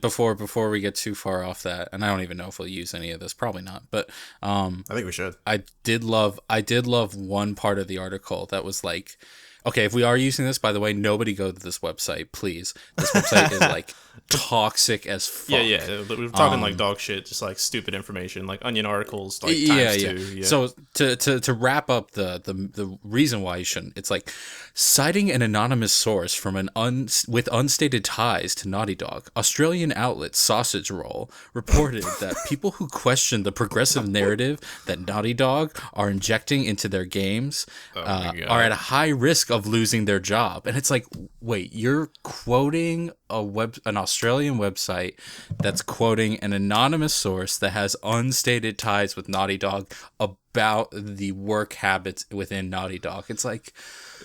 before we get too far off that, and I don't even know if we'll use any of this, probably not, but I think we should. I did love one part of the article that was like, okay, if we are using this, by the way, nobody go to this website, please. This website is like toxic as fuck. Yeah. We're talking like dog shit, just like stupid information, like Onion articles, like times two. Yeah. So to wrap up the reason why you shouldn't, it's like citing an anonymous source from with unstated ties to Naughty Dog, Australian outlet Sausage Roll reported that people who question the progressive narrative that Naughty Dog are injecting into their games are at a high risk of losing their job. And it's like, wait, you're quoting an Australian website that's quoting an anonymous source that has unstated ties with Naughty Dog about the work habits within Naughty Dog. It's like,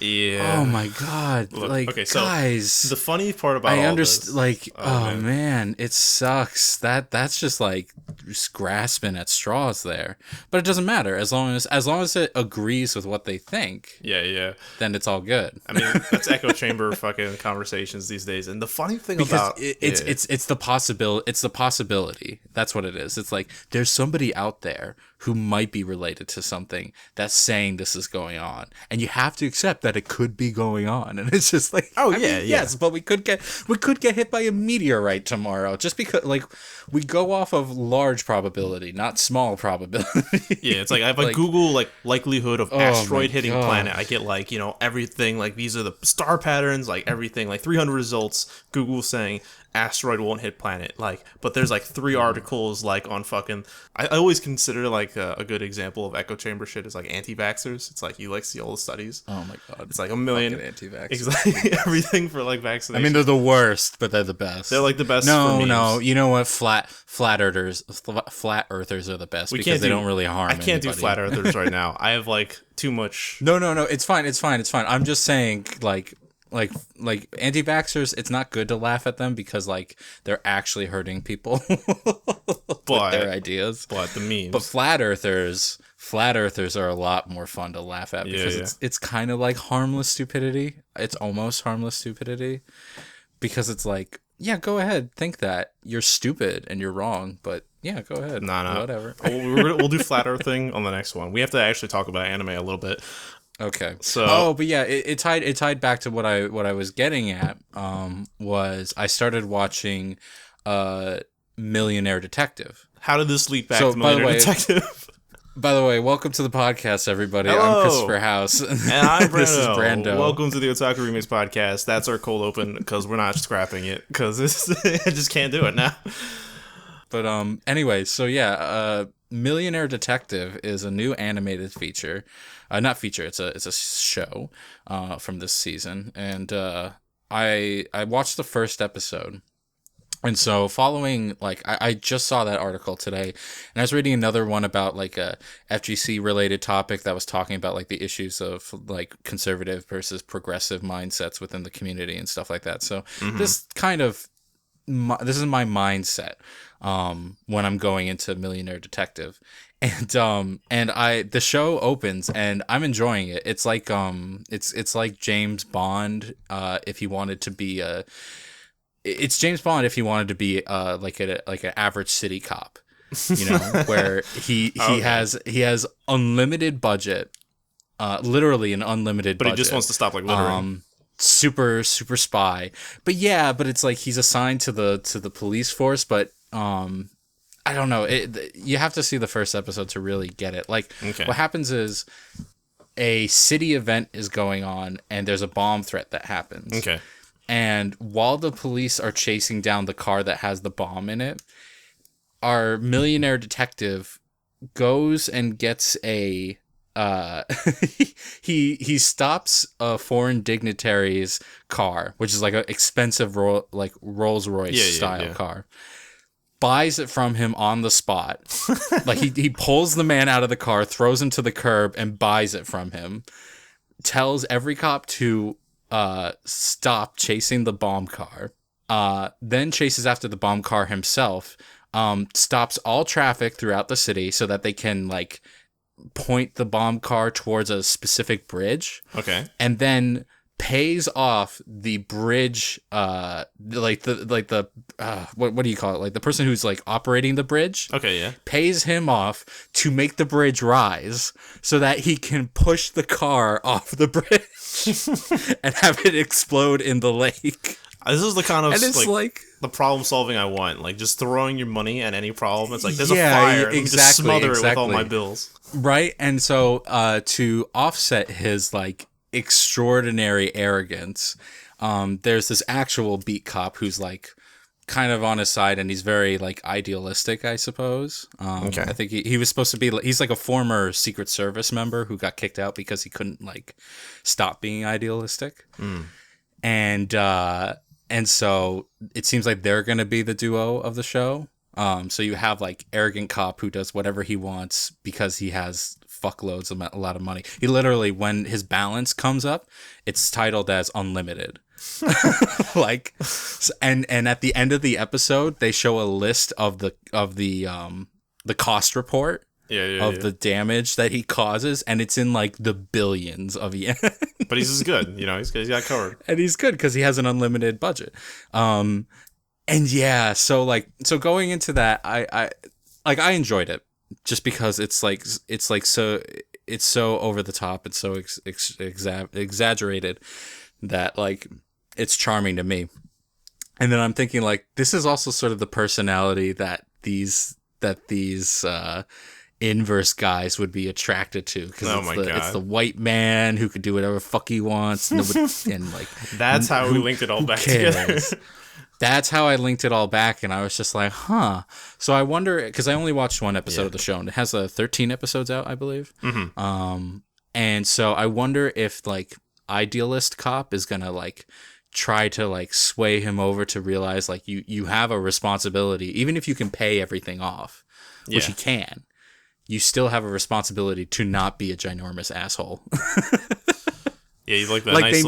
yeah. Oh my god! Look, like, okay, so guys, the funny part about I all understand. this, like, oh man, it sucks. That's just like just grasping at straws there. But it doesn't matter as long as it agrees with what they think. Yeah. Then it's all good. I mean, that's echo chamber fucking conversations these days. And the funny thing about it's the possibility. It's the possibility. That's what it is. It's like there's somebody out there who might be related to something that's saying this is going on, and you have to accept that it could be going on. And it's just like, yes, but we could get hit by a meteorite tomorrow, just because like we go off of large probability, not small probability. Yeah, it's like I have a Google like likelihood of asteroid hitting planet. I get like, everything, like these are the star patterns, like everything, like 300 results. Google saying asteroid won't hit planet, like, but there's like 3 articles like on fucking. I always consider like a good example of echo chamber shit is like anti-vaxxers. It's like you like see all the studies. Oh my god, it's like a million anti-vaxxers. Exactly, everything for like vaccination. I mean, they're the worst, but they're the best. They're like the best. No, you know what? Flat earthers are the best because they don't really harm. I can't anybody. do flat earthers right now. I have like too much. No. It's fine. I'm just saying, like anti-vaxxers, it's not good to laugh at them because like they're actually hurting people with their ideas. But the memes. But flat earthers are a lot more fun to laugh at because it's kind of like harmless stupidity. It's almost harmless stupidity because it's like, yeah, go ahead, think that you're stupid and you're wrong, but yeah, go ahead. No, whatever. We'll do flat earthing on the next one. We have to actually talk about anime a little bit. Okay. So, but yeah, it tied back to what I was getting at. Was I started watching Millionaire Detective. How did this lead back to Millionaire Detective? By the way, welcome to the podcast, everybody. Hello. I'm Christopher House. And I'm Brando. This is Brando. Welcome to the Otaku Remix Podcast. That's our cold open because we're not scrapping it because I just can't do it now. But anyway, so yeah, Millionaire Detective is a new animated feature. Not feature, it's a show from this season. And I watched the first episode. And so following, like, I just saw that article today, and I was reading another one about, like, a FGC-related topic that was talking about, like, the issues of, like, conservative versus progressive mindsets within the community and stuff like that. So this is my mindset when I'm going into Millionaire Detective. And the show opens and I'm enjoying it. It's like it's like James Bond if he wanted to be it's James Bond if he wanted to be like an average city cop, where he has unlimited budget, literally an unlimited budget. But he just wants to stop like littering. Super spy. But it's like he's assigned to the police force, but I don't know. You have to see the first episode to really get it. Like, What happens is a city event is going on, and there's a bomb threat that happens. Okay. And while the police are chasing down the car that has the bomb in it, our millionaire detective goes and gets a he stops a foreign dignitary's car, which is like an expensive Rolls Royce style car. Buys it from him on the spot. Like he pulls the man out of the car, throws him to the curb, and buys it from him. Tells every cop to stop chasing the bomb car. Then chases after the bomb car himself. Stops all traffic throughout the city so that they can like point the bomb car towards a specific bridge. Okay. And then pays off the bridge, what do you call it? Like the person who's like operating the bridge. Okay, yeah. Pays him off to make the bridge rise so that he can push the car off the bridge and have it explode in the lake. This is the kind of and it's like the problem solving I want. Like just throwing your money at any problem. It's like there's a fire. Let me just smother it with all my bills. Right, and so to offset his like extraordinary arrogance, there's this actual beat cop who's like kind of on his side, and he's very like idealistic, I suppose. Okay. I think he was supposed to be, he's like a former Secret Service member who got kicked out because he couldn't like stop being idealistic. And so it seems like they're going to be the duo of the show. So you have like arrogant cop who does whatever he wants because he has fuckloads of a lot of money. He literally, when his balance comes up, it's titled as unlimited. Like, and at the end of the episode, they show a list of the cost report. The damage that he causes, and it's in like the billions of yen. But he's just good, he's got covered. And he's good because he has an unlimited budget. And yeah, so going into that, I enjoyed it just because it's so over the top and so exaggerated that like it's charming to me. And then I'm thinking like this is also sort of the personality that these inverse guys would be attracted to, because it's the white man who could do whatever fuck he wants, and like that's how we linked it all back together. That's how I linked it all back, and I was just like, huh. So I wonder, because I only watched one episode of the show, and it has 13 episodes out, I believe. And so I wonder if like idealist cop is gonna like try to like sway him over to realize like you have a responsibility, even if you can pay everything off, which you can. You still have a responsibility to not be a ginormous asshole. Yeah, he's like that. Like nice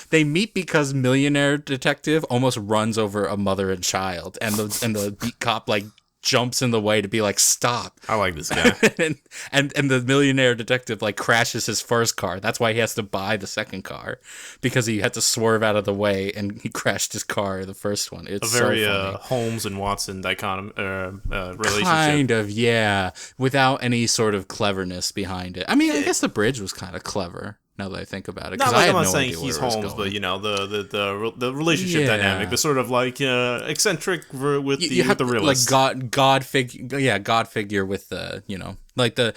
they meet because millionaire detective almost runs over a mother and child, and the beat cop like jumps in the way to be like, stop. I like this guy. and the millionaire detective like crashes his first car. That's why he has to buy the second car, because he had to swerve out of the way and he crashed his car, the first one. It's a very Holmes and Watson relationship. Kind of, yeah, without any sort of cleverness behind it. I mean, I guess the bridge was kind of clever. Now that I think about it, not like I'm not saying he's Holmes, but the relationship dynamic, the sort of like eccentric with the realist, like God figure with the like the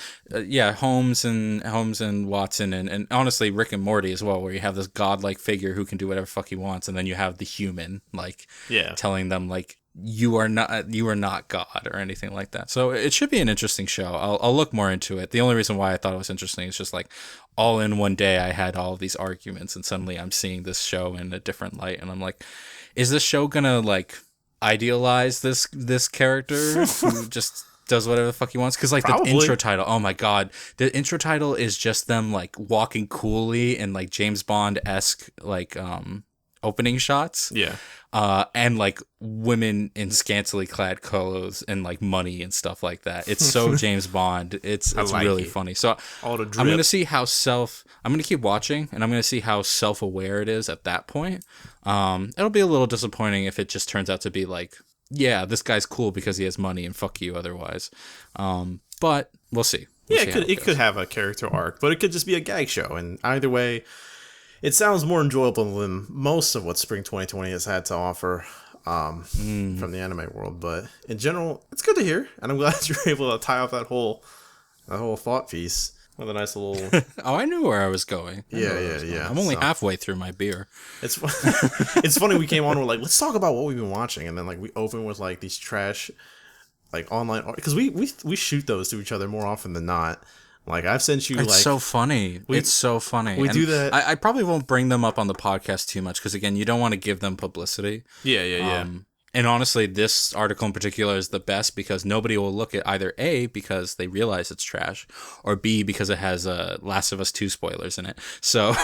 Holmes and Watson and honestly Rick and Morty as well, where you have this godlike figure who can do whatever fuck he wants, and then you have the human like telling them like you are not God or anything like that. So it should be an interesting show. I'll look more into it. The only reason why I thought it was interesting is just like all in one day I had all of these arguments, and suddenly I'm seeing this show in a different light, and I'm like, is this show gonna like idealize this character who just does whatever the fuck he wants? Because like the intro title, oh my god, the intro title is just them like walking coolly in like James Bond-esque like opening shots, and like women in scantily clad clothes and like money and stuff like that. It's so James Bond. It's like really funny. So I'm gonna see how I'm gonna keep watching, and I'm gonna see how self-aware it is at that point. It'll be a little disappointing if it just turns out to be like, yeah, this guy's cool because he has money and fuck you otherwise. But we'll see. It could have a character arc, but it could just be a gag show, and either way, it sounds more enjoyable than most of what Spring 2020 has had to offer from the anime world. But in general, it's good to hear, and I'm glad you're able to tie off that whole thought piece with a nice little. Oh, I knew where I was going. Yeah. I'm only halfway through my beer. It's it's funny. We came on. We're like, let's talk about what we've been watching, and then like we open with like these trash, like online art, because we shoot those to each other more often than not. Like I've sent you. It's so funny. It's so funny. We do that. I probably won't bring them up on the podcast too much because again, you don't want to give them publicity. Yeah. And honestly, this article in particular is the best because nobody will look at either A, because they realize it's trash, or B, because it has Last of Us 2 spoilers in it. So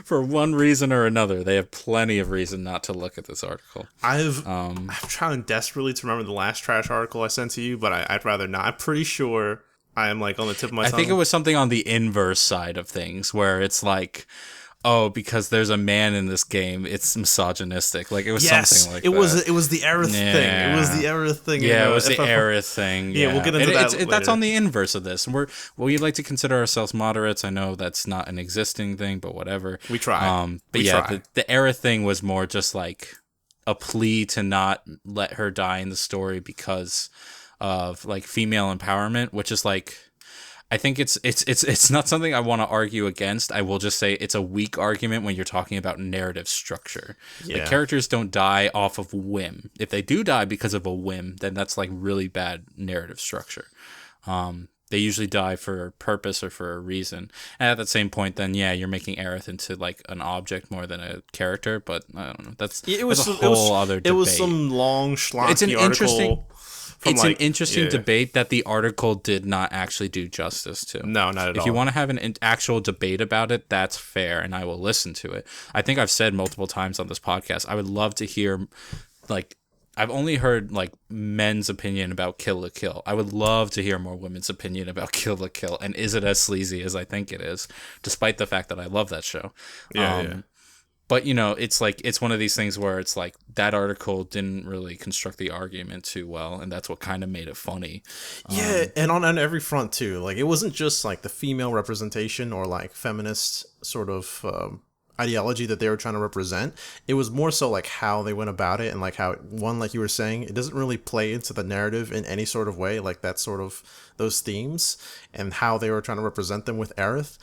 for one reason or another, they have plenty of reason not to look at this article. I'm trying desperately to remember the last trash article I sent to you, but I'd rather not. I'm pretty sure I am like on the tip of my tongue. I think it was something on the inverse side of things where it's like, oh, because there's a man in this game, it's misogynistic. Like, it was something like it that. was. It was the Aerith thing. It was the Aerith thing. Yeah, it was the Aerith thing. Yeah, we'll get into that later. That's on the inverse of this. We like to consider ourselves moderates. I know that's not an existing thing, but whatever. We try. But the Aerith thing was more just like a plea to not let her die in the story because of like female empowerment, which is like, I think it's not something I want to argue against. I will just say it's a weak argument when you're talking about narrative structure. Yeah. Like, characters don't die off of whim. If they do die because of a whim, then that's like really bad narrative structure. They usually die for a purpose or for a reason. And at that same point, then yeah, you're making Aerith into like an object more than a character. But I don't know. That's a whole other debate. It was some long schlocky it's an article. Interesting. It's an interesting debate that the article did not actually do justice to. No, not at all. If you want to have an actual debate about it, that's fair, and I will listen to it. I think I've said multiple times on this podcast, I would love to hear, like, I've only heard, like, men's opinion about Kill la Kill. I would love to hear more women's opinion about Kill la Kill, and is it as sleazy as I think it is, despite the fact that I love that show. Yeah. But, you know, it's like, it's one of these things where it's like that article didn't really construct the argument too well, and that's what kind of made it funny. Yeah, and on every front too. Like, it wasn't just like the female representation or like feminist sort of ideology that they were trying to represent. It was more so like how they went about it, and like how, one, like you were saying, it doesn't really play into the narrative in any sort of way, like that sort of those themes and how they were trying to represent them with Aerith.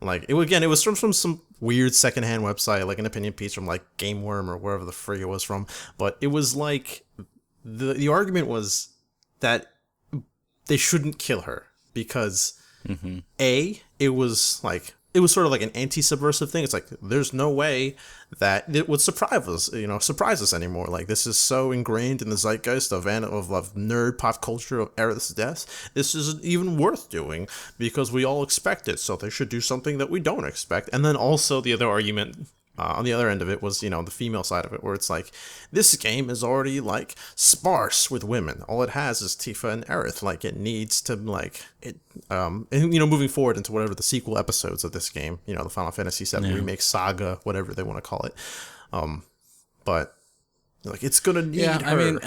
Like, it was from some weird secondhand website, like an opinion piece from like Game Worm or wherever the frig it was from. But it was like the argument was that they shouldn't kill her because it was sort of like an anti-subversive thing. It's like, there's no way that it would surprise us anymore. Like, this is so ingrained in the zeitgeist of nerd pop culture of Aerith's death. This isn't even worth doing because we all expect it. So they should do something that we don't expect. And then also the other argument on the other end of it was, the female side of it, where it's like, this game is already like sparse with women. All it has is Tifa and Aerith. Like, it needs to moving forward into whatever the sequel episodes of this game, the Final Fantasy VII remake saga, whatever they want to call it. But like, it's gonna need her. I mean,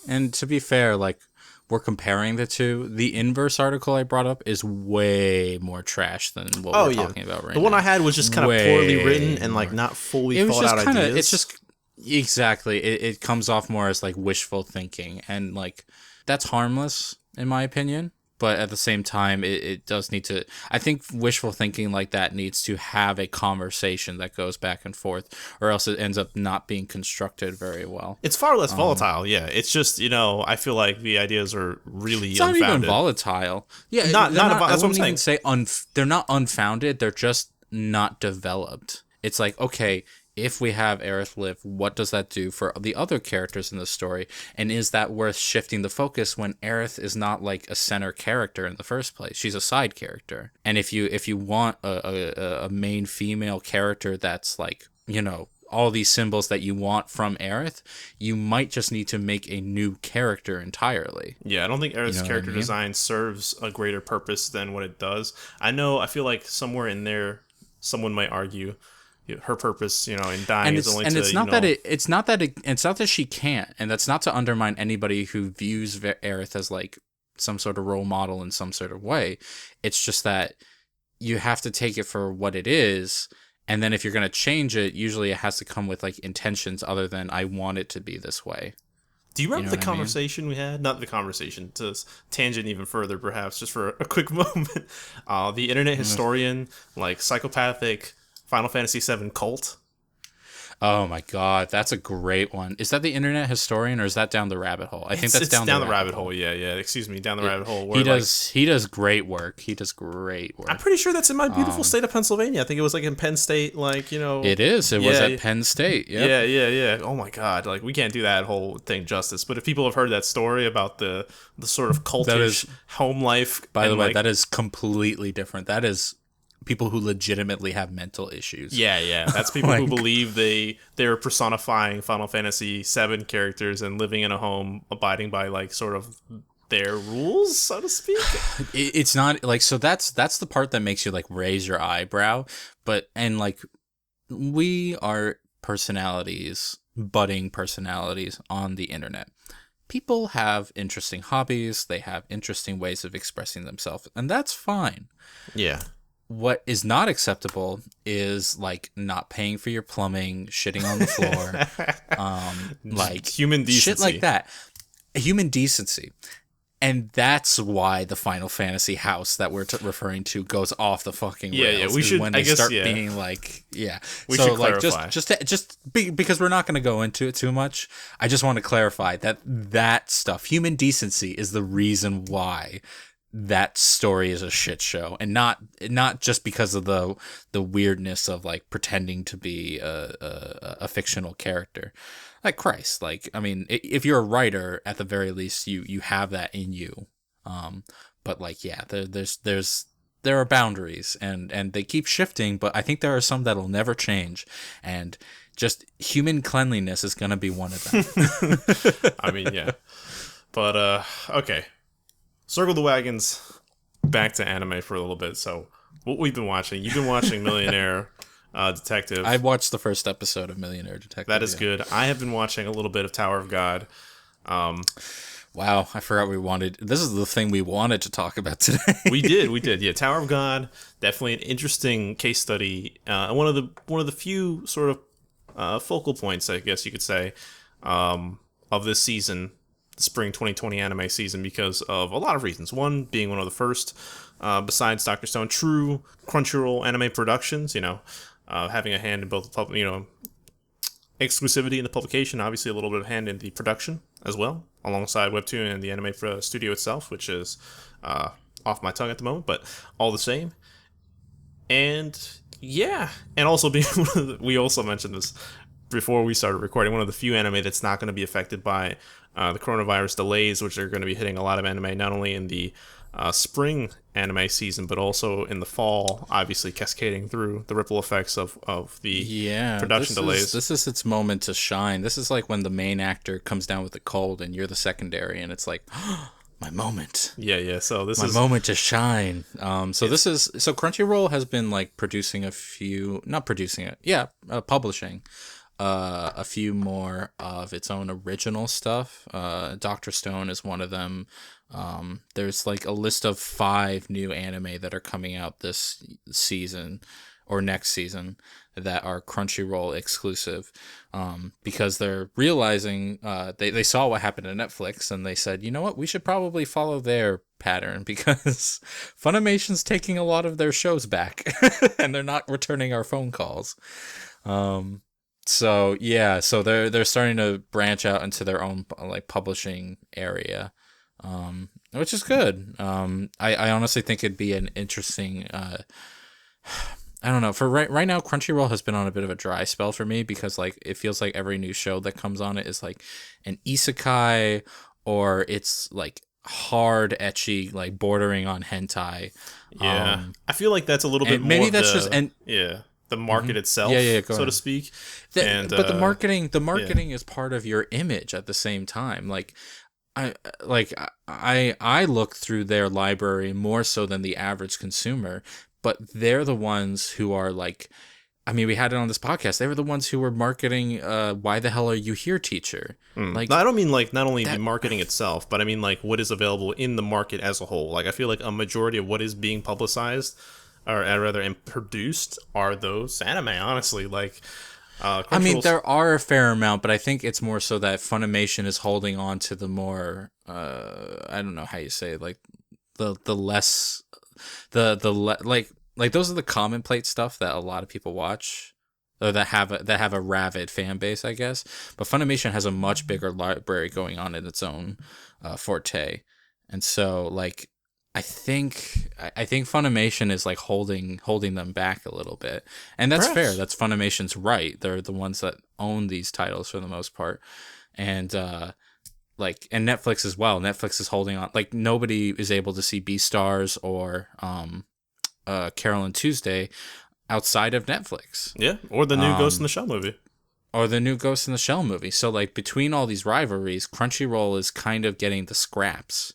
and to be fair, like, we're comparing the two. The inverse article I brought up is way more trash than what we're talking about right now. The one I had was just kind of poorly written and like not fully thought out ideas. It's just exactly. It comes off more as like wishful thinking, and like that's harmless in my opinion. But at the same time, it does need to... I think wishful thinking like that needs to have a conversation that goes back and forth, or else it ends up not being constructed very well. It's far less volatile, yeah. It's just, I feel like the ideas are really unfounded. It's not even volatile. Yeah, that's what I'm saying. Say they're not unfounded, they're just not developed. It's like, okay, if we have Aerith live, what does that do for the other characters in the story? And is that worth shifting the focus when Aerith is not like a center character in the first place? She's a side character. And if you want a main female character that's like, all these symbols that you want from Aerith, you might just need to make a new character entirely. Yeah, I don't think Aerith's character design serves a greater purpose than what it does. I feel like somewhere in there, someone might argue her purpose, in dying is only to, it's not that she can't, and that's not to undermine anybody who views Aerith as like some sort of role model in some sort of way. It's just that you have to take it for what it is, and then if you're going to change it, usually it has to come with like intentions other than I want it to be this way. Do you remember the conversation we had? Not the conversation, to tangent even further, perhaps, just for a quick moment. The internet historian, like psychopathic Final Fantasy VII cult. Oh my god, that's a great one. Is that the internet historian, or is that down the rabbit hole? I think that's down the rabbit hole. Yeah. Excuse me, down the rabbit hole. Where he does great work. I'm pretty sure that's in my beautiful state of Pennsylvania. I think it was like in Penn State, It is. It was at Penn State. Yep. Yeah. Oh my god, like we can't do that whole thing justice. But if people have heard that story about the sort of cultish home life, by the way, that is completely different. That is people who legitimately have mental issues. Yeah. That's people who believe they're personifying Final Fantasy VII characters and living in a home, abiding by like sort of their rules, so to speak. It's not like, so that's the part that makes you like raise your eyebrow, and like we are personalities, budding personalities on the internet. People have interesting hobbies, they have interesting ways of expressing themselves, and that's fine. Yeah. What is not acceptable is like not paying for your plumbing, shitting on the floor, like human decency, shit like that. Human decency. And that's why the Final Fantasy house that we're referring to goes off the fucking rails. Yeah, we should. When they start being like, we should like clarify. Because we're not going to go into it too much. I just want to clarify that stuff, human decency, is the reason why that story is a shit show, and not just because of the weirdness of like pretending to be a fictional character. Like Christ, like, I mean, if you're a writer, at the very least, you have that in you. But like, yeah, there are boundaries, and they keep shifting, but I think there are some that'll never change, and just human cleanliness is gonna be one of them. I mean, yeah, but okay, circle the wagons, back to anime for a little bit. So, what we've been watching? You've been watching Millionaire Detective. I watched the first episode of Millionaire Detective. That is good. I have been watching a little bit of Tower of God. Wow, I forgot we wanted. This is the thing we wanted to talk about today. we did. Yeah, Tower of God, definitely an interesting case study. One of the few sort of focal points, I guess you could say, of this season, spring 2020 anime season, because of a lot of reasons. One being one of the first, besides Dr. Stone, true Crunchyroll anime productions. Having a hand in both exclusivity in the publication, obviously a little bit of hand in the production as well, alongside Webtoon and the anime studio itself, which is off my tongue at the moment, but all the same. And yeah, and also being we also mentioned this before we started recording, one of the few anime that's not going to be affected by the coronavirus delays, which are going to be hitting a lot of anime, not only in the spring anime season, but also in the fall, obviously cascading through the ripple effects of the production delays. This is its moment to shine. This is like when the main actor comes down with a cold and you're the secondary, and it's like, oh, my moment. Yeah. So this is my moment to shine. So Crunchyroll has been like publishing a few more of its own original stuff. Dr. Stone is one of them. There's like a list of 5 new anime that are coming out this season or next season that are Crunchyroll exclusive, because they're realizing they saw what happened to Netflix, and they said, you know what, we should probably follow their pattern, because Funimation's taking a lot of their shows back and they're not returning our phone calls. So they're starting to branch out into their own like publishing area, which is good. I honestly think it'd be an interesting. I don't know. For right now, Crunchyroll has been on a bit of a dry spell for me, because like it feels like every new show that comes on it is like an isekai, or it's like hard ecchi, like bordering on hentai. Yeah, I feel like that's a little bit more. Maybe that's the market itself, so to speak. But the marketing is part of your image at the same time. I look through their library more so than the average consumer, but they're the ones who are like, I mean, we had it on this podcast. They were the ones who were marketing Why the Hell Are You Here, Teacher? Like, no, I don't mean like not only the marketing itself, but I mean like what is available in the market as a whole. Like I feel like a majority of what is being publicized, or rather produced, are those anime, honestly. Like I mean, there are a fair amount, but I think it's more so that Funimation is holding on to the more I don't know how you say it, like the less like those are the commonplace stuff that a lot of people watch, or that have a rabid fan base, I guess. But Funimation has a much bigger library going on in its own forte, and so like I think Funimation is like holding them back a little bit, and that's fair. That's Funimation's right. They're the ones that own these titles for the most part, and and Netflix as well. Netflix is holding on. Like nobody is able to see Beastars or Carol and Tuesday outside of Netflix. Yeah, or the new Ghost in the Shell movie. or the new Ghost in the Shell movie. So like between all these rivalries, Crunchyroll is kind of getting the scraps,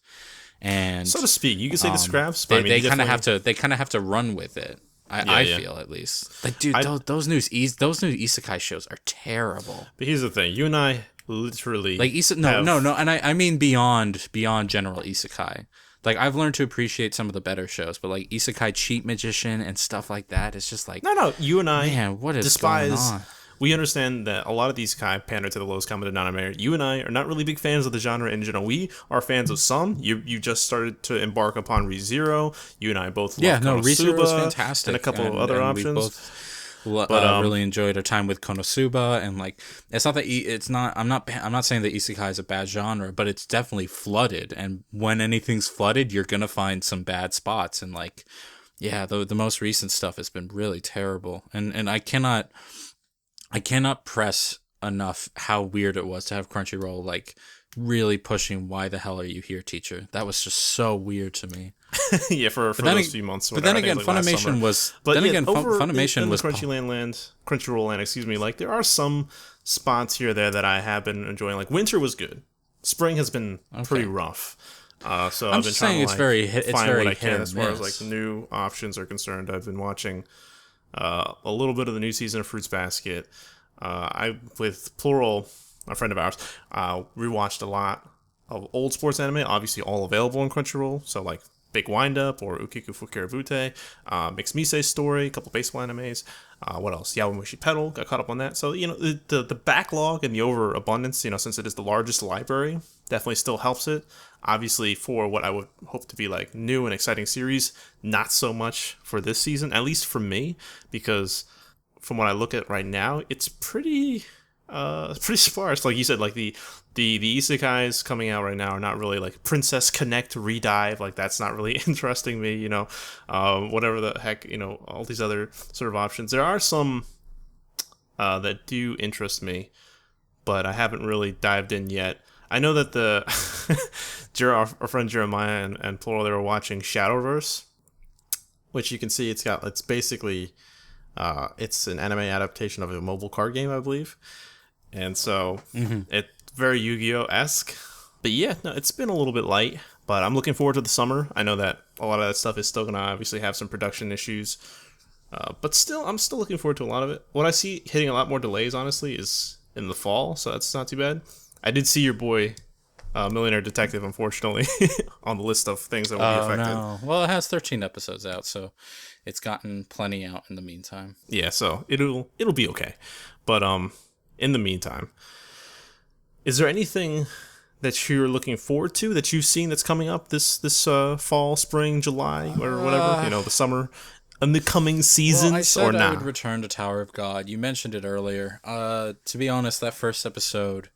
and so to speak. You can say the scraps, but they kind of have to run with it. I feel at least like, dude, those new isekai shows are terrible. But here's the thing: you and I literally like no, and I mean beyond general isekai. Like, I've learned to appreciate some of the better shows, but like Isekai Cheat Magician and stuff like that, it's just like, no. You and I, man, what is going on? We understand that a lot of these Isekai pander to the lowest common denominator. You and I are not really big fans of the genre in general. We are fans of some. You just started to embark upon ReZero. You and I both love ReZero is fantastic, and a couple of other options. Really enjoyed our time with Konosuba, and like, it's not that I'm not saying that isekai is a bad genre, but it's definitely flooded, and when anything's flooded, you're gonna find some bad spots, and like, yeah, the most recent stuff has been really terrible, and I cannot press enough how weird it was to have Crunchyroll like really pushing "Why the hell are you here, teacher?" That was just so weird to me. Yeah, for those few months. But then again, Funimation was. But then again, Funimation was Crunchyroll land. Excuse me. Like, there are some spots here or there that I have been enjoying. Like, winter was good. Spring has been pretty rough. So I've been trying to find what I can as far as like new options are concerned. I've been watching a little bit of the new season of Fruits Basket. With Plural, a friend of ours, rewatched a lot of old sports anime. Obviously, all available on Crunchyroll. So like Big Wind Up or Ukiku Fukiravute, Mixed Misei's Story, a couple baseball animes. What else? Yawamushi Pedal, got caught up on that. So, the backlog and the overabundance, since it is the largest library, definitely still helps it. Obviously, for what I would hope to be like new and exciting series, not so much for this season, at least for me, because from what I look at right now, it's pretty sparse. Like you said, like the isekais coming out right now are not really like Princess Connect Redive. Like, that's not really interesting me, whatever the heck, all these other sort of options. There are some that do interest me, but I haven't really dived in yet. I know that our friend Jeremiah and Plural, they were watching Shadowverse, which you can see it's basically it's an anime adaptation of a mobile card game, I believe. And so it's very Yu-Gi-Oh-esque. But yeah, no, it's been a little bit light, but I'm looking forward to the summer. I know that a lot of that stuff is still going to obviously have some production issues. But still, I'm still looking forward to a lot of it. What I see hitting a lot more delays, honestly, is in the fall, so that's not too bad. I did see your boy, Millionaire Detective, unfortunately, on the list of things that will be affected. No. Well, it has 13 episodes out, so it's gotten plenty out in the meantime. Yeah, so it'll be okay. But in the meantime, is there anything that you're looking forward to that you've seen that's coming up this fall, spring, July, or whatever, the summer, in the coming seasons, I said or not? I would return to Tower of God. You mentioned it earlier. To be honest, that first episode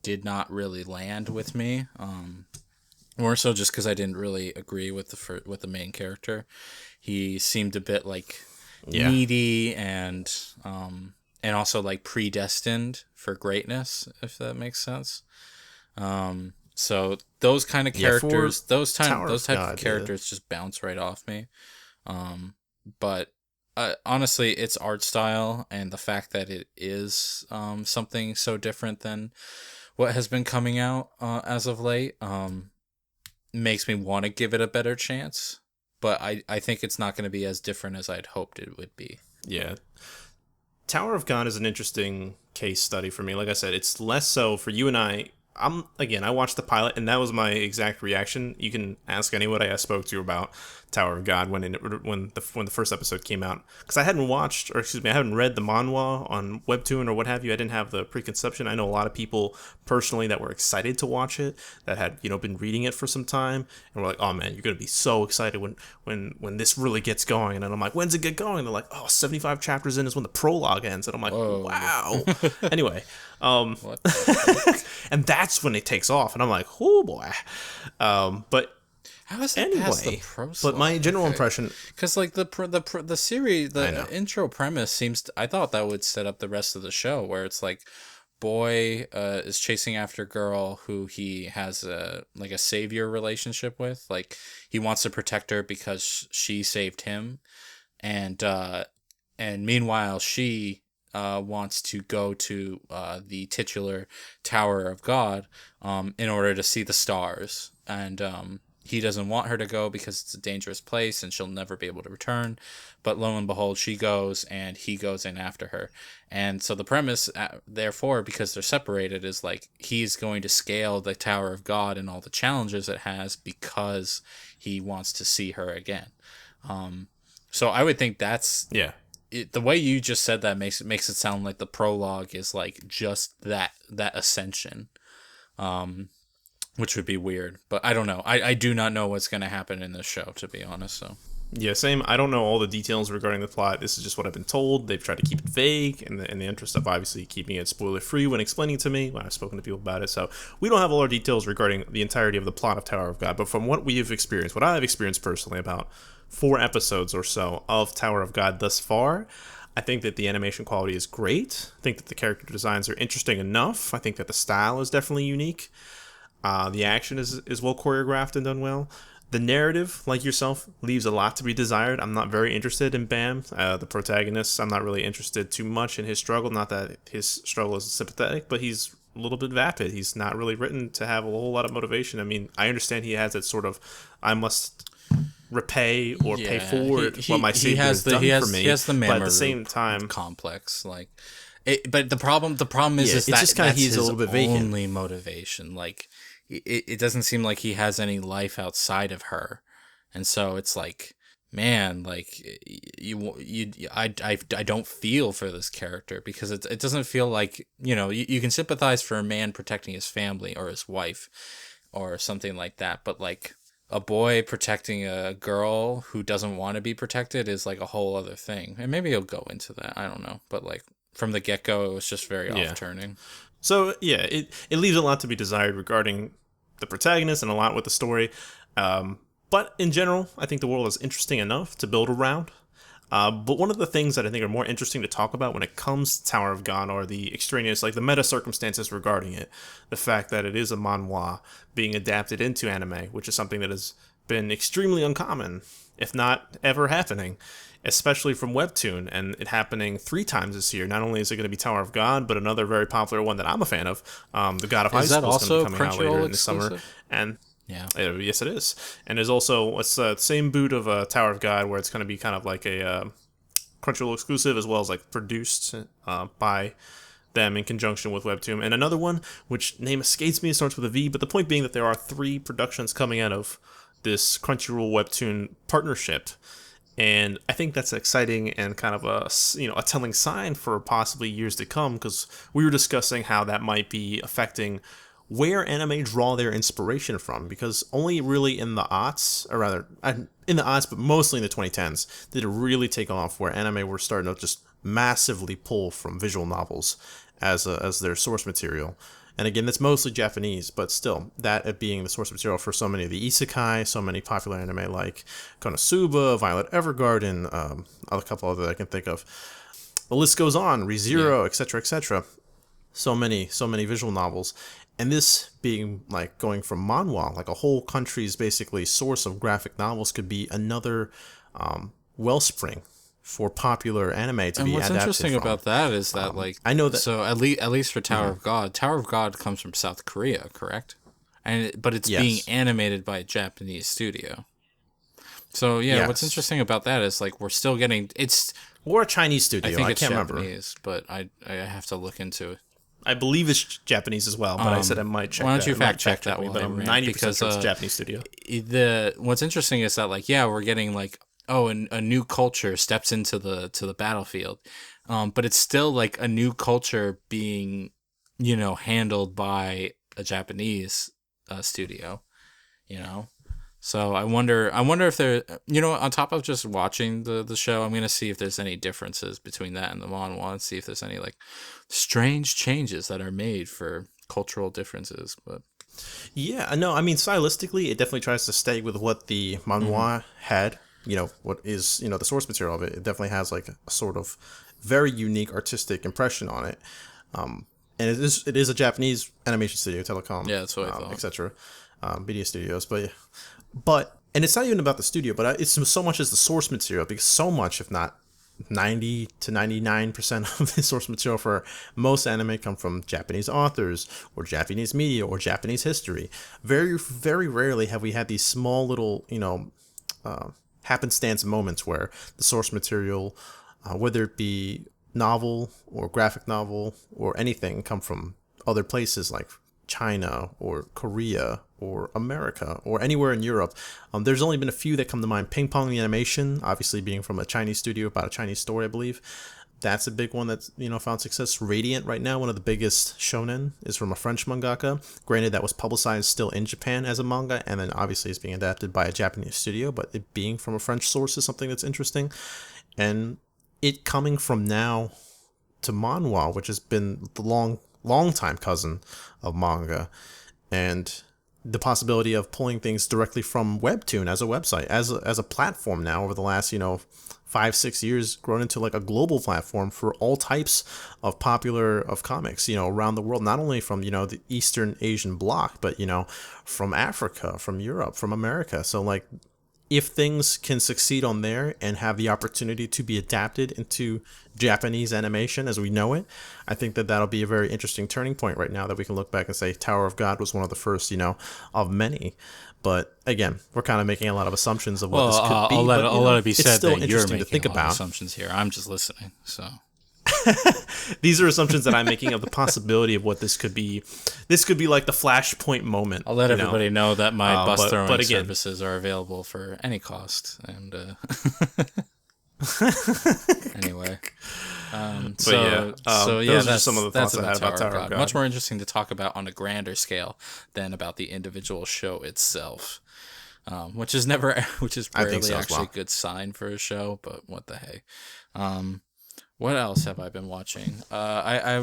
did not really land with me. More so just because I didn't really agree with the main character. He seemed a bit like needy and also like predestined for greatness, if that makes sense. So those kind of characters, those type of characters just bounce right off me. But honestly, its art style and the fact that it is something so different than what has been coming out as of late makes me want to give it a better chance. But I think it's not going to be as different as I'd hoped it would be. Yeah. Tower of God is an interesting case study for me. Like I said, it's less so for you and I. I watched the pilot, and that was my exact reaction. You can ask anyone I spoke to about Tower of God when the first episode came out, because I hadn't read the manhwa on Webtoon or what have you. I didn't have the preconception. I know a lot of people personally that were excited to watch it, that had been reading it for some time, and were like, "Oh man, you're gonna be so excited when this really gets going." And I'm like, "When's it get going?" And they're like, "Oh, 75 chapters in is when the prologue ends." And I'm like, whoa. Wow. Anyway, and that's when it takes off, and I'm like, "Oh boy." But how is that past the but my general impression, because like the series, intro premise I thought that would set up the rest of the show, where it's like, boy is chasing after girl who he has a savior relationship with. Like, he wants to protect her because she saved him, and meanwhile she wants to go to the titular Tower of God in order to see the stars. And he doesn't want her to go because it's a dangerous place and she'll never be able to return. But lo and behold, she goes and he goes in after her. And so the premise, therefore, because they're separated, is like he's going to scale the Tower of God and all the challenges it has because he wants to see her again. So I would think that's... Yeah. The way you just said that makes it sound like the prologue is like just that ascension. Which would be weird, but I don't know. I do not know what's going to happen in this show, to be honest. So yeah, same. I don't know all the details regarding the plot. This is just what I've been told. They've tried to keep it vague in the interest of obviously keeping it spoiler free when explaining it to me when I've spoken to people about it. So we don't have all our details regarding the entirety of the plot of Tower of God, but from what we have experienced, what I've experienced personally, about 4 episodes or so of Tower of God thus far, I think that the animation quality is great. I think that the character designs are interesting enough. I think that the style is definitely unique. The action is well choreographed and done well. The narrative, like yourself, leaves a lot to be desired. I'm not very interested in Bam, the protagonist. I'm not really interested too much in his struggle. Not that his struggle is sympathetic, but he's a little bit vapid. He's not really written to have a whole lot of motivation. I mean, I understand he has that sort of, I must repay or pay forward what my savior has done for me. He has the but at the same time, complex, like. But the problem is that just kind of he's a little bit vacant. Only motivation. Like it doesn't seem like he has any life outside of her, and so it's like, man, like I don't feel for this character because it doesn't feel like, you know, you can sympathize for a man protecting his family or his wife or something like that, but like a boy protecting a girl who doesn't want to be protected is like a whole other thing. And maybe he'll go into that. I don't know, but like. From the get-go, it was just very off-turning. So, yeah, it leaves a lot to be desired regarding the protagonist and a lot with the story. But in general, I think the world is interesting enough to build around. But one of the things that I think are more interesting to talk about when it comes to Tower of God are the extraneous, like the meta circumstances regarding it. The fact that it is a manhwa being adapted into anime, which is something that has been extremely uncommon, if not ever happening. Especially from Webtoon, and it happening 3 times this year. Not only is it going to be Tower of God, but another very popular one that I'm a fan of, The God of High School, is going to be coming out later in the summer. And yes, it is. And there's also the same boot of Tower of God, where it's going to be kind of like a Crunchyroll exclusive, as well as like produced by them in conjunction with Webtoon. And another one, which name escapes me, starts with a V, but the point being that there are 3 productions coming out of this Crunchyroll Webtoon partnership. And I think that's exciting and kind of a telling sign for possibly years to come, because we were discussing how that might be affecting where anime draw their inspiration from, because only really in the aughts, or rather in the aughts, but mostly in the 2010s, did it really take off, where anime were starting to just massively pull from visual novels as their source material. And again, that's mostly Japanese, but still, that being the source material for so many of the isekai, so many popular anime like Konosuba, Violet Evergarden, a couple other that I can think of. The list goes on, ReZero, etc., etc. So many visual novels. And this being like going from manhwa, like a whole country's basically source of graphic novels, could be another wellspring for popular anime to be adapted from. And what's interesting about that is that, I know that. So at least for Tower of God, Tower of God comes from South Korea, correct? But it's being animated by a Japanese studio. So what's interesting about that is like we're still getting or a Chinese studio. I think it's can't Japanese, remember. but I have to look into it. I believe it's Japanese as well, but I said I might check. Why don't you fact check that one? But I'm 90% sure it's a Japanese studio. What's interesting is that we're getting a new culture steps into the battlefield, but it's still like a new culture being handled by a Japanese studio, So I wonder if there, on top of just watching the show, I'm gonna see if there's any differences between that and the manhwa, and see if there's any strange changes that are made for cultural differences. But yeah, no, I mean stylistically, it definitely tries to stay with what the manhwa had. What is the source material of it. It definitely has like a sort of very unique artistic impression on it. And it is a Japanese animation studio, Telecom. Yeah, that's what I thought. Etc. Media studios, but and it's not even about the studio, but it's so much as the source material, because so much, if not 90 to 99% of the source material for most anime come from Japanese authors or Japanese media or Japanese history. Very, very rarely have we had these small little, happenstance moments where the source material, whether it be novel or graphic novel or anything, come from other places like China or Korea or America or anywhere in Europe. There's only been a few that come to mind. Ping Pong the Animation, obviously being from a Chinese studio about a Chinese story, I believe. That's a big one that's, found success. Radiant right now, one of the biggest shonen, is from a French mangaka. Granted, that was publicized still in Japan as a manga, and then obviously it's being adapted by a Japanese studio, but it being from a French source is something that's interesting. And it coming from now to manhwa, which has been the long time cousin of manga, and the possibility of pulling things directly from Webtoon as a website, as a platform now over the last 5-6 years, grown into like a global platform for all types of popular of comics around the world, not only from the Eastern Asian bloc, but from Africa, from Europe, from America. So like, if things can succeed on there and have the opportunity to be adapted into Japanese animation as we know it, I think that that'll be a very interesting turning point right now, that we can look back and say Tower of God was one of the first, of many. But again, we're kind of making a lot of assumptions of what this could be. I'll let it be said still that you're interesting making to think a lot of about. assumptions here. I'm just listening, so... These are assumptions that I'm making of the possibility of what this could be. This could be like the flashpoint moment. I'll let everybody know that my bus throwing again, services are available for any cost. And anyway, those are some of the thoughts I had about Tower of God. Much more interesting to talk about on a grander scale than about the individual show itself. Which is rarely actually a good sign for a show, but what the hey. What else have I been watching? I've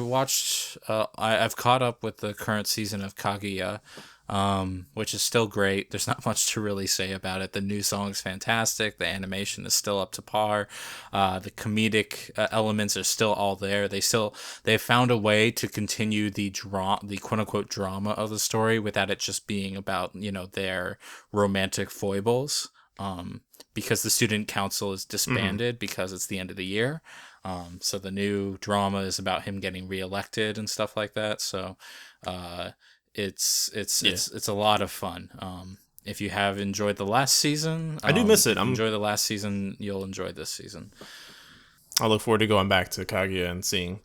caught up with the current season of Kaguya, which is still great. There's not much to really say about it. The new song's fantastic. The animation is still up to par. The comedic elements are still all there. They've found a way to continue the quote unquote drama of the story without it just being about, their romantic foibles. Because the student council is disbanded because it's the end of the year. So the new drama is about him getting reelected and stuff like that. So, it's a lot of fun. If you have enjoyed the last season, I do miss it. Enjoy the last season. You'll enjoy this season. I look forward to going back to Kaguya and seeing,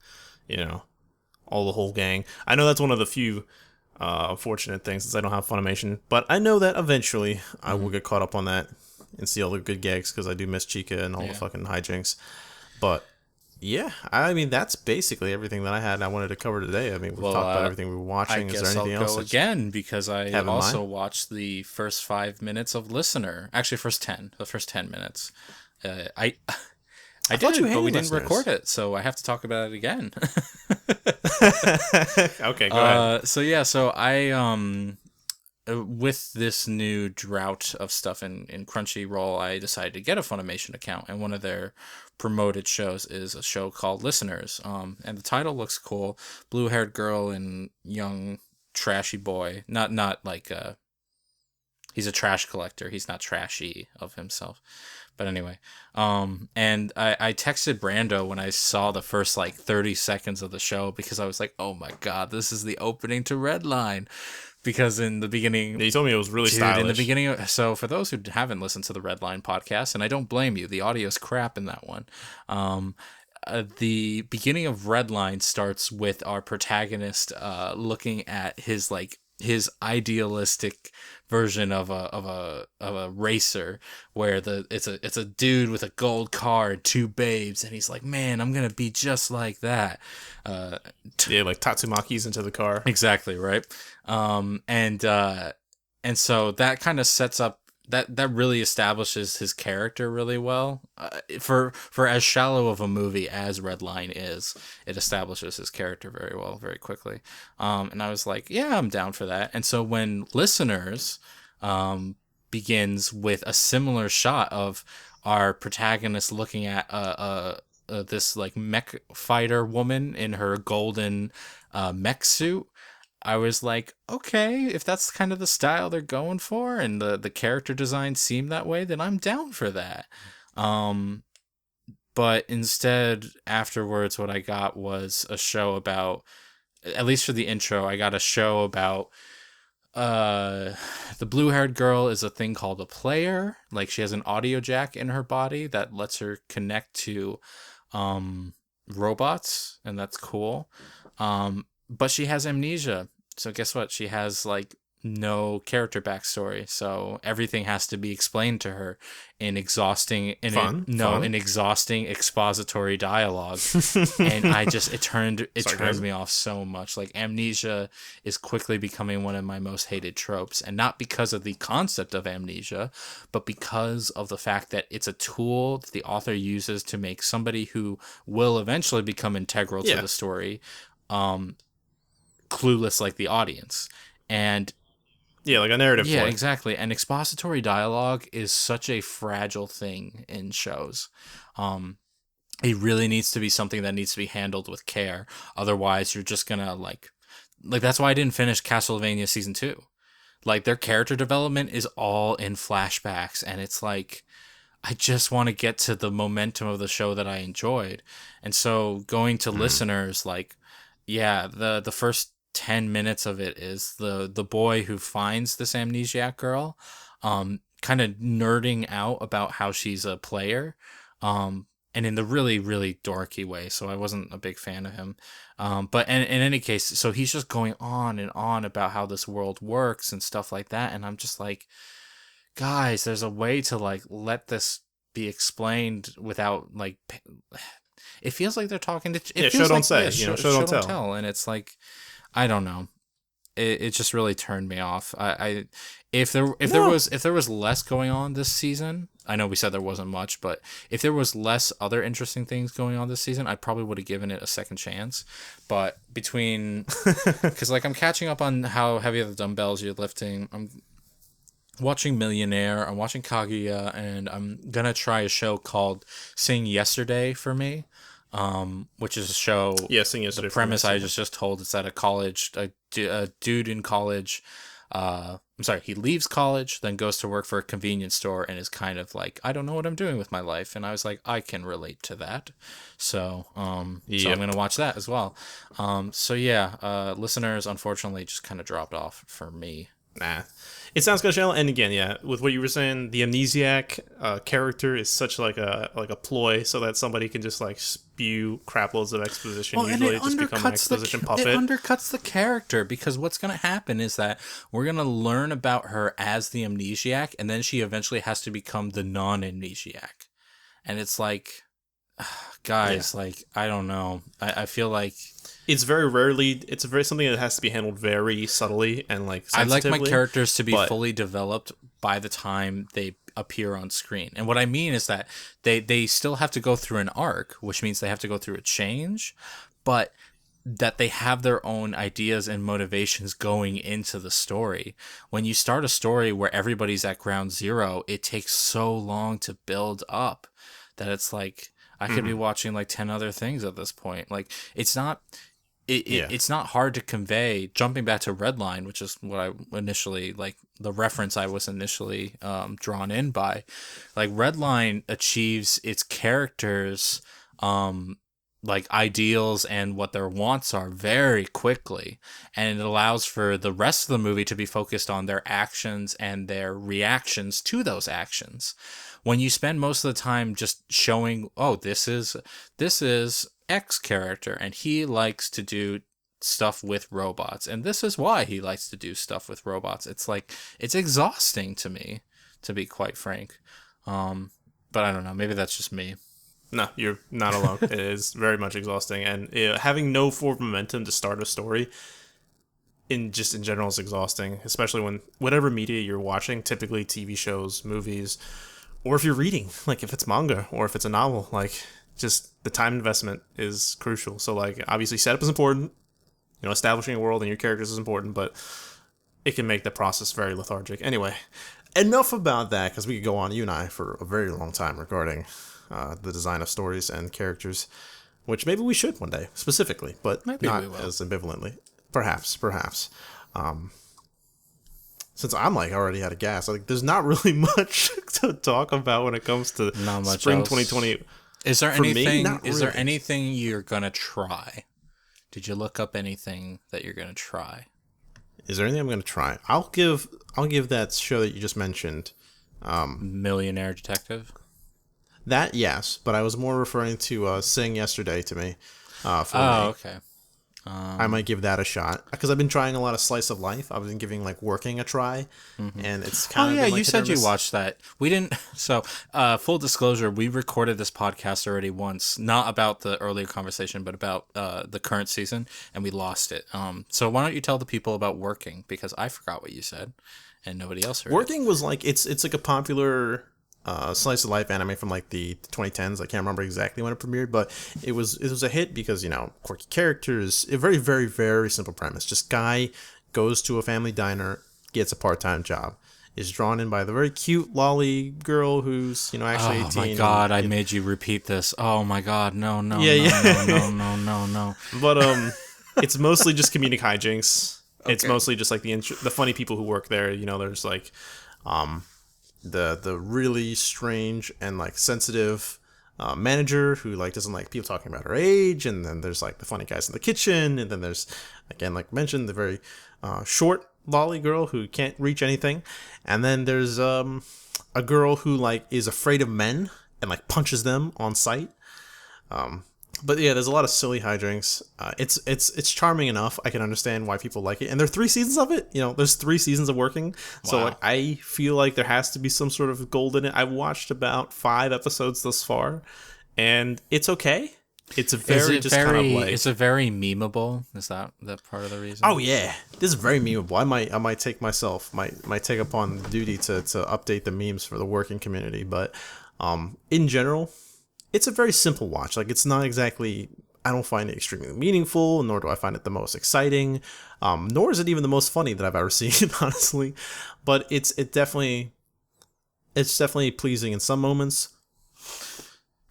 all the whole gang. I know that's one of the few unfortunate things, since I don't have Funimation, but I know that eventually I will get caught up on that and see all the good gags, because I do miss Chica and all the fucking hijinks. But yeah, I mean, that's basically everything that I wanted to cover today. I mean, we've talked about everything we were watching. Is there anything else? I'll go again, because I also watched the first 5 minutes of Listener. Actually, the first 10 minutes. I did it, but we didn't record it, so I have to talk about it again. Okay, go ahead. So I with this new drought of stuff in Crunchyroll, I decided to get a Funimation account, and one of their promoted shows is a show called Listeners. And the title looks cool. Blue-haired girl and young trashy boy. Not like he's a trash collector. He's not trashy of himself. But anyway, and I texted Brando when I saw the first 30 seconds of the show, because I was like, oh my god, this is the opening to Redline. Because in the beginning... He told me it was really stylish. In the beginning... So for those who haven't listened to the Redline podcast, and I don't blame you, the audio's crap in that one. The beginning of Redline starts with our protagonist looking at his idealistic version of a racer, where it's a dude with a gold car and 2 babes, and he's like, man, I'm gonna be just like that. Like Tatsumaki's into the car. Exactly, right. And so that kind of sets up that really establishes his character really well. For as shallow of a movie as Redline is, it establishes his character very well, very quickly. And I was like, yeah, I'm down for that. And so when Listeners begins with a similar shot of our protagonist looking at this mech fighter woman in her golden mech suit, I was like, okay, if that's kind of the style they're going for, and the character design seemed that way, then I'm down for that. But But instead, afterwards, what I got was a show about, at least for the intro, I got a show about the blue-haired girl is a thing called a player. Like, she has an audio jack in her body that lets her connect to robots, and that's cool. But she has amnesia. So guess what? She has like no character backstory. So everything has to be explained to her in exhausting in exhausting expository dialogue. And it turned me off so much. Like, amnesia is quickly becoming one of my most hated tropes, and not because of the concept of amnesia, but because of the fact that it's a tool that the author uses to make somebody who will eventually become integral to the story clueless like the audience. And like a narrative yeah, play. exactly. And expository dialogue is such a fragile thing in shows. It really needs to be something that needs to be handled with care. Otherwise, you're just gonna like that's why I didn't finish Castlevania Season 2. Like, their character development is all in flashbacks, and it's like, I just want to get to the momentum of the show that I enjoyed. And so going to listeners, like, yeah, the first 10 minutes of it is the boy who finds this amnesiac girl, kind of nerding out about how she's a player, and in the really, really dorky way. So I wasn't a big fan of him. But in any case, so he's just going on and on about how this world works and stuff like that. And I'm just like, guys, there's a way to like let this be explained without like. It feels like they're talking to. Show don't say. Show don't tell. And it's like, I don't know. It just really turned me off. If there was less going on this season, I know we said there wasn't much, but if there was less other interesting things going on this season, I probably would have given it a second chance. But because like I'm catching up on how heavy the dumbbells you're lifting, I'm watching Millionaire, I'm watching Kaguya, and I'm gonna try a show called Sing Yesterday for me. Which is a show. Yeah, Sing Yesterday. The premise I just told is that a dude in college, he leaves college, then goes to work for a convenience store, and is kind of like, I don't know what I'm doing with my life. And I was like, I can relate to that. So, so I'm gonna watch that as well. Listeners, unfortunately, just kind of dropped off for me. Nah. It sounds good, Shell. And again, with what you were saying, the amnesiac character is such like a ploy so that somebody can just like spew crap loads of exposition. Usually it just becomes an exposition puppet. It undercuts the character, because what's going to happen is that we're going to learn about her as the amnesiac, and then she eventually has to become the non-amnesiac. And it's like, guys, like, I don't know. I feel like it's something that has to be handled very subtly and like I sensitively. like my characters to be fully developed by the time they appear on screen. And what I mean is that they still have to go through an arc, which means they have to go through a change, but that they have their own ideas and motivations going into the story. When you start a story where everybody's at ground zero, it takes so long to build up that it's like, I could be watching like 10 other things at this point. Like, it's not hard to convey. Jumping back to Redline, which is what I initially, like, the reference I was initially drawn in by. Like, Redline achieves its characters' like ideals and what their wants are very quickly, and it allows for the rest of the movie to be focused on their actions and their reactions to those actions. When you spend most of the time just showing, oh, this is X character, and he likes to do stuff with robots, and this is why he likes to do stuff with robots, it's like, it's exhausting to me, to be quite frank. But I don't know, maybe that's just me. No, you're not alone. It is very much exhausting, and having no forward momentum to start a story in general is exhausting, especially when whatever media you're watching, typically TV shows, movies, or if you're reading, like if it's manga or if it's a novel, like just the time investment is crucial. So like, obviously setup is important, establishing a world and your characters is important, but it can make the process very lethargic. Anyway, enough about that, because we could go on, you and I, for a very long time regarding the design of stories and characters, which maybe we should one day, specifically, but maybe not as ambivalently. Perhaps. Since I'm like already out of gas, like there's not really much to talk about when it comes to spring 2020. Is there For me, anything? not Is there really. anything you're gonna try? Did you look up anything that you're gonna try? Is there anything I'm gonna try? I'll give that show that you just mentioned. Millionaire Detective. That, yes, but I was more referring to Sing Yesterday to me. For Oh, me. okay. I might give that a shot because I've been trying a lot of slice of life. I've been giving like working a try, and it's kind Oh of yeah, been, like, you hit or said you miss. watched that. We didn't. So, full disclosure, we recorded this podcast already once, not about the earlier conversation, but about the current season, and we lost it. So why don't you tell the people about working? Because I forgot what you said, and nobody else heard it. Working was like it's like a popular slice of life anime from like the 2010s. I can't remember exactly when it premiered, but it was a hit because, quirky characters, a very, very, very simple premise. Just guy goes to a family diner, gets a part-time job, is drawn in by the very cute lolly girl who's actually Oh 18. my god, I and, made you repeat this. Oh my god, no, no, Yeah, no, yeah. no. But it's mostly just comedic hijinks. It's Okay. mostly just like the funny people who work there. There's like the really strange and like sensitive manager who like doesn't like people talking about her age, and then there's like the funny guys in the kitchen, and then there's, again, like mentioned, the very short lolly girl who can't reach anything, and then there's a girl who like is afraid of men and like punches them on sight. But yeah, there's a lot of silly hijinks. It's charming enough. I can understand why people like it. And there are 3 seasons of it. There's 3 seasons of working. So Wow. like, I feel like there has to be some sort of gold in it. I've watched about 5 episodes thus far, and it's okay. It's a very just kind of like. Is it very memeable? Is that part of the reason? Oh yeah, this is very memeable. I might take myself might take upon the duty to update the memes for the working community. But in general, it's a very simple watch. Like, it's not exactly. I don't find it extremely meaningful, nor do I find it the most exciting. Nor is it even the most funny that I've ever seen, honestly. But it's definitely pleasing in some moments.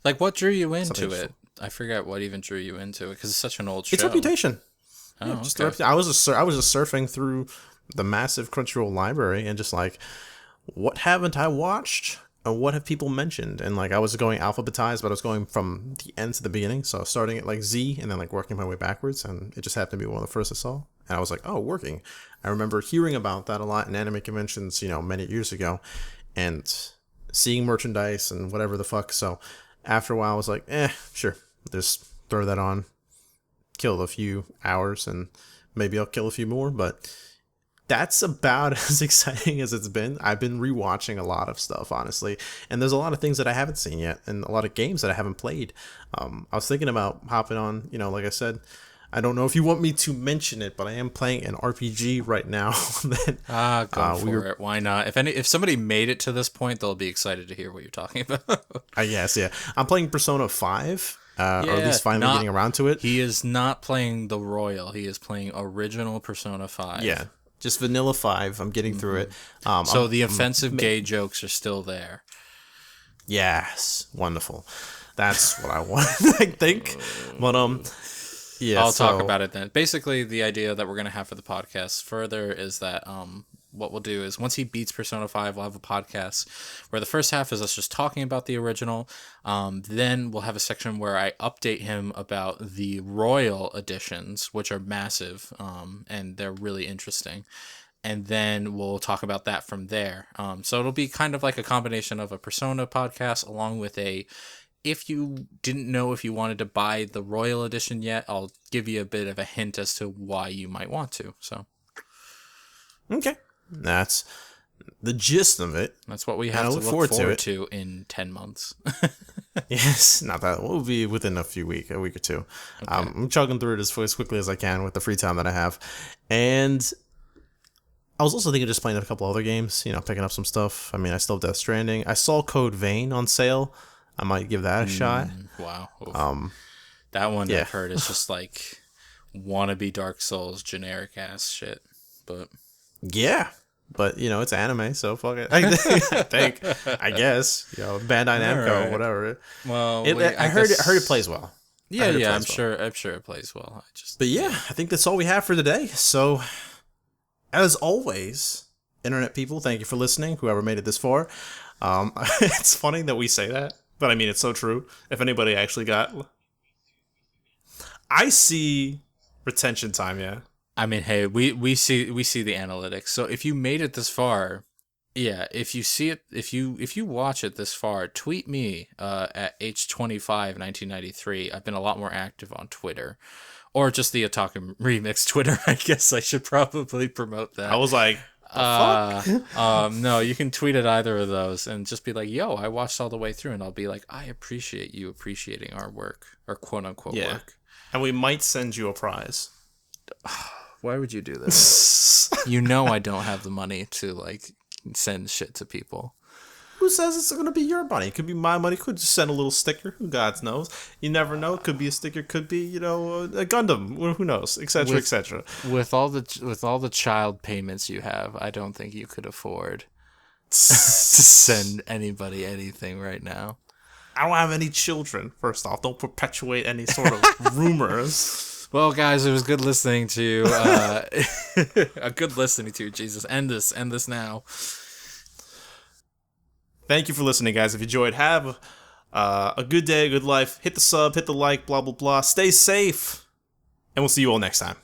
Like, what drew you into Something- it? I forget what even drew you into it, because it's such an old show. Its reputation. Oh, Just okay. I was just surfing through the massive Crunchyroll library and just like, what haven't I watched? And what have people mentioned? And like, I was going alphabetized, but I was going from the end to the beginning. So I was starting at like Z and then like working my way backwards, and it just happened to be one of the first I saw. And I was like, oh, working. I remember hearing about that a lot in anime conventions, many years ago, and seeing merchandise and whatever the fuck. So after a while, I was like, sure, just throw that on, kill a few hours, and maybe I'll kill a few more. But that's about as exciting as it's been. I've been rewatching a lot of stuff, honestly, and there's a lot of things that I haven't seen yet, and a lot of games that I haven't played. I was thinking about hopping on, like I said, I don't know if you want me to mention it, but I am playing an RPG right now. Go for it. Why not? If somebody made it to this point, they'll be excited to hear what you're talking about. I guess, yeah. I'm playing Persona 5, or at least finally getting around to it. He is not playing the Royal. He is playing original Persona 5. Yeah, just vanilla 5. I'm getting through it. So the offensive gay jokes are still there. Yes, wonderful. That's what I want, I think. But yeah, I'll talk about it then. Basically, the idea that we're going to have for the podcast further is that what we'll do is, once he beats Persona 5, we'll have a podcast where the first half is us just talking about the original. Then we'll have a section where I update him about the Royal editions, which are massive, and they're really interesting. And then we'll talk about that from there. So it'll be kind of like a combination of a Persona podcast along with if you didn't know if you wanted to buy the Royal Edition yet, I'll give you a bit of a hint as to why you might want to. So, okay, that's the gist of it. that's what we have to look forward to in 10 months. Yes, not that. We'll be within a week or two. Okay. I'm chugging through it as quickly as I can with the free time that I have. And I was also thinking of just playing a couple other games, picking up some stuff. I mean, I still have Death Stranding. I saw Code Vein on sale. I might give that a shot. Wow. That one, yeah. I've heard, is just like wannabe Dark Souls generic ass shit. But yeah, but it's anime, so fuck it. I think, I guess, Bandai Namco, right. whatever. Well, I heard it plays well. Yeah, I'm sure it plays well. But yeah, I think that's all we have for today. So, as always, internet people, thank you for listening. Whoever made it this far, it's funny that we say that But I mean, it's so true. If anybody actually got, I see retention time. Yeah. I mean, hey, we see the analytics. So if you made it this far, yeah, if you see it, if you watch it this far, tweet me at H251993. I've been a lot more active on Twitter, or just the Otaku Remix Twitter. I guess I should probably promote that. I was like, no, you can tweet at either of those and just be like, "Yo, I watched all the way through," and I'll be like, "I appreciate you appreciating our work, our quote unquote work." And we might send you a prize. Why would you do this? You know I don't have the money to like send shit to people. Who says it's going to be your money? It could be my money. Could just send a little sticker. Who God knows? You never know. It could be a sticker. Could be a Gundam. Who knows? Etc. Etc. With all the child payments you have, I don't think you could afford to send anybody anything right now. I don't have any children. First off, don't perpetuate any sort of rumors. Well, guys, it was good listening to you. Good listening to you. Jesus, end this now. Thank you for listening, guys. If you enjoyed, have a good day, a good life. Hit the sub, hit the like, blah, blah, blah. Stay safe. And we'll see you all next time.